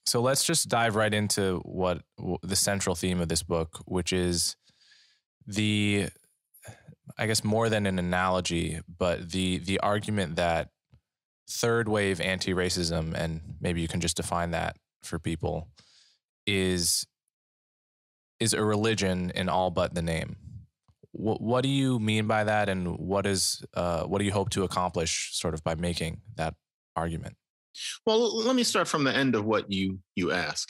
So let's just dive right into what the central theme of this book, which is I guess more than an analogy, but the argument that third wave anti-racism, and maybe you can just define that for people, is a religion in all but the name. What do you mean by that, and what do you hope to accomplish sort of by making that argument? Well, let me start from the end of what you ask.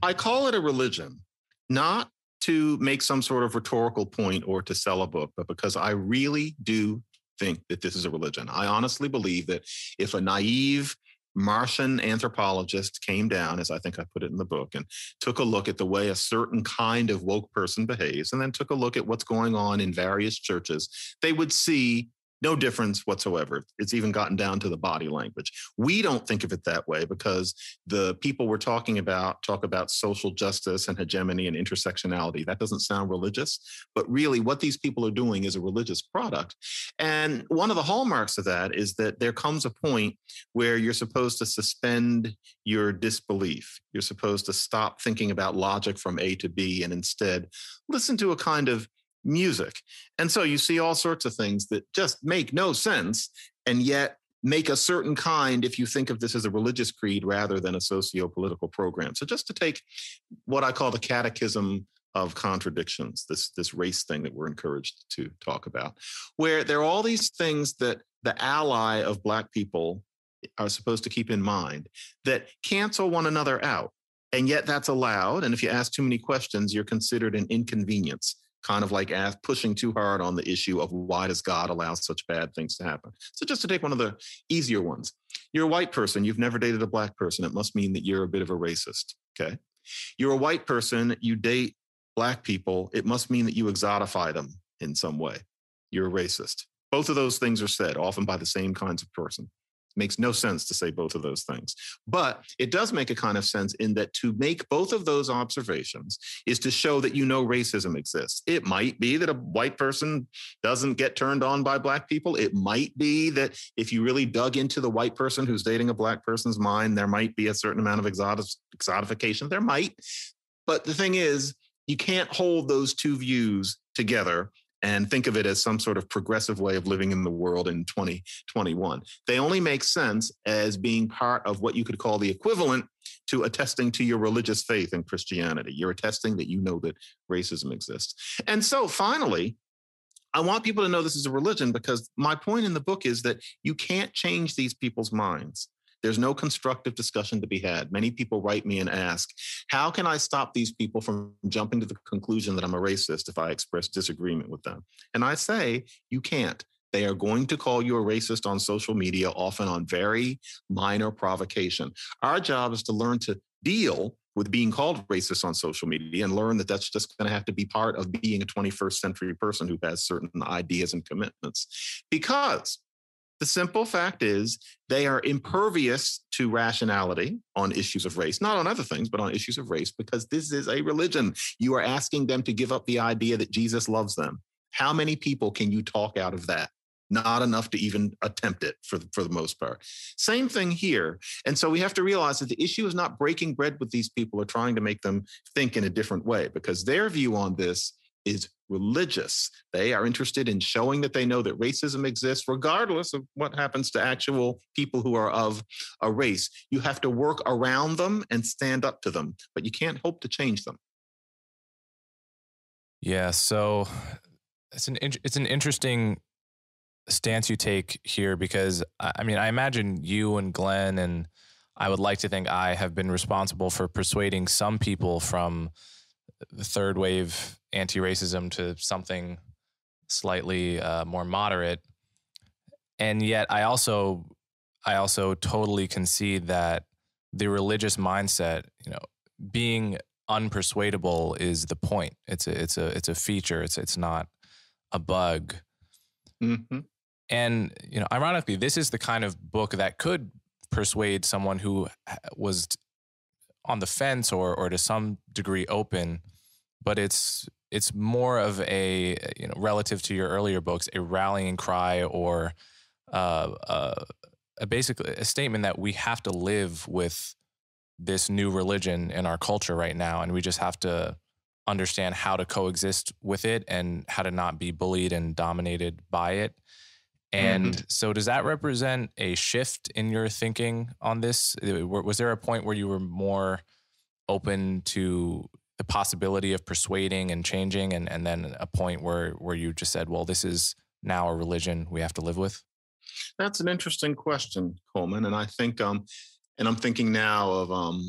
I call it a religion, not to make some sort of rhetorical point or to sell a book, but because I really do think that this is a religion. I honestly believe that if a naive Martian anthropologist came down, as I think I put it in the book, and took a look at the way a certain kind of woke person behaves, and then took a look at what's going on in various churches, they would see no difference whatsoever. It's even gotten down to the body language. We don't think of it that way because the people we're talking about talk about social justice and hegemony and intersectionality. That doesn't sound religious, but really what these people are doing is a religious product. And one of the hallmarks of that is that there comes a point where you're supposed to suspend your disbelief. You're supposed to stop thinking about logic from A to B and instead listen to a kind of music. And so you see all sorts of things that just make no sense and yet make a certain kind if you think of this as a religious creed rather than a socio-political program. So just to take what I call the catechism of contradictions, this race thing that we're encouraged to talk about, where there are all these things that the ally of Black people are supposed to keep in mind that cancel one another out. And yet that's allowed. And if you ask too many questions, you're considered an inconvenience. Kind of like pushing too hard on the issue of why does God allow such bad things to happen? So just to take one of the easier ones, you're a white person, you've never dated a Black person. It must mean that you're a bit of a racist, okay? You're a white person, you date Black people. It must mean that you exotify them in some way. You're a racist. Both of those things are said, often by the same kinds of person. Makes no sense to say both of those things. But it does make a kind of sense in that to make both of those observations is to show that you know racism exists. It might be that a white person doesn't get turned on by Black people. It might be that if you really dug into the white person who's dating a Black person's mind, there might be a certain amount of exotification. There might. But the thing is, you can't hold those two views together and think of it as some sort of progressive way of living in the world in 2021. They only make sense as being part of what you could call the equivalent to attesting to your religious faith in Christianity. You're attesting that you know that racism exists. And so finally, I want people to know this is a religion because my point in the book is that you can't change these people's minds. There's no constructive discussion to be had. Many people write me and ask, how can I stop these people from jumping to the conclusion that I'm a racist if I express disagreement with them? And I say, you can't. They are going to call you a racist on social media, often on very minor provocation. Our job is to learn to deal with being called racist on social media and learn that that's just going to have to be part of being a 21st century person who has certain ideas and commitments. Because the simple fact is they are impervious to rationality on issues of race, not on other things, but on issues of race, because this is a religion. You are asking them to give up the idea that Jesus loves them. How many people can you talk out of that? Not enough to even attempt it for the most part. Same thing here. And so we have to realize that the issue is not breaking bread with these people or trying to make them think in a different way, because their view on this is religious. They are interested in showing that they know that racism exists, regardless of what happens to actual people who are of a race. You have to work around them and stand up to them, but you can't hope to change them. Yeah, so it's an interesting stance you take here because, I mean, I imagine you and Glenn, and I would like to think I have been responsible for persuading some people from the third wave anti-racism to something slightly more moderate. And yet I also totally concede that the religious mindset, being unpersuadable is the point. It's a feature. It's not a bug. Mm-hmm. And, ironically, this is the kind of book that could persuade someone who was on the fence or to some degree open, but it's more of a, relative to your earlier books, a rallying cry or basically a statement that we have to live with this new religion in our culture right now, and we just have to understand how to coexist with it and how to not be bullied and dominated by it. And so does that represent a shift in your thinking on this? Was there a point where you were more open to the possibility of persuading and changing, and then a point where you just said, well, this is now a religion we have to live with? That's an interesting question, Coleman. And I think, and I'm thinking now of,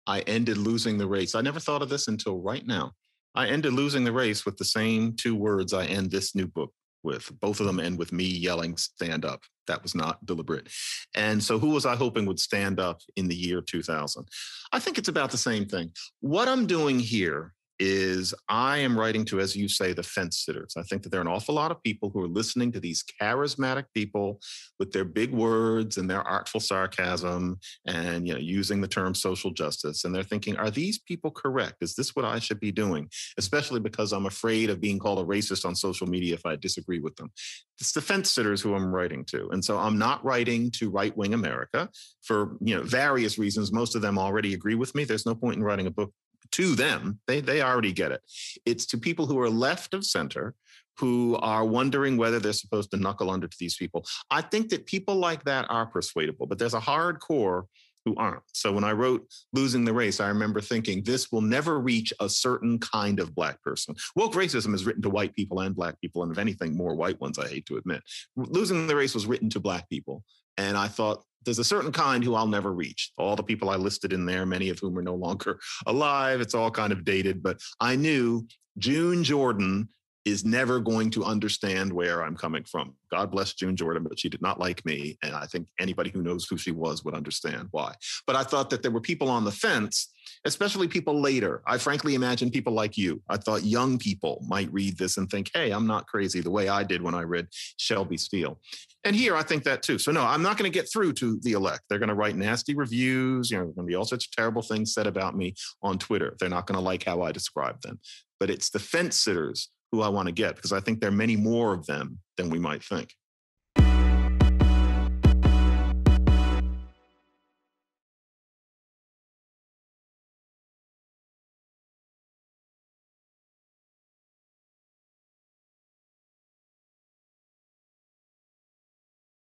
I ended losing the race. I never thought of this until right now. I ended losing the race with the same two words I end this new book with. Both of them end with me yelling, stand up. That was not deliberate. And so who was I hoping would stand up in the year 2000? I think it's about the same thing. What I'm doing here is I am writing to, as you say, the fence sitters. I think that there are an awful lot of people who are listening to these charismatic people with their big words and their artful sarcasm and, using the term social justice. And they're thinking, are these people correct? Is this what I should be doing? Especially because I'm afraid of being called a racist on social media if I disagree with them. It's the fence sitters who I'm writing to. And so I'm not writing to right-wing America for, various reasons. Most of them already agree with me. There's no point in writing a book to them. They already get it. It's to people who are left of center, who are wondering whether they're supposed to knuckle under to these people. I think that people like that are persuadable, but there's a hardcore who aren't. So when I wrote Losing the Race, I remember thinking this will never reach a certain kind of Black person. Woke racism is written to white people and Black people, and if anything, more white ones, I hate to admit. Losing the Race was written to Black people. And I thought, there's a certain kind who I'll never reach. All the people I listed in there, many of whom are no longer alive. It's all kind of dated, but I knew June Jordan is never going to understand where I'm coming from. God bless June Jordan, but she did not like me. And I think anybody who knows who she was would understand why. But I thought that there were people on the fence, especially people later. I frankly imagine people like you. I thought young people might read this and think, hey, I'm not crazy the way I did when I read Shelby Steele. And here I think that too. So no, I'm not going to get through to the elect. They're going to write nasty reviews. There's going to be all sorts of terrible things said about me on Twitter. They're not going to like how I describe them. But it's the fence sitters who I want to get, because I think there are many more of them than we might think.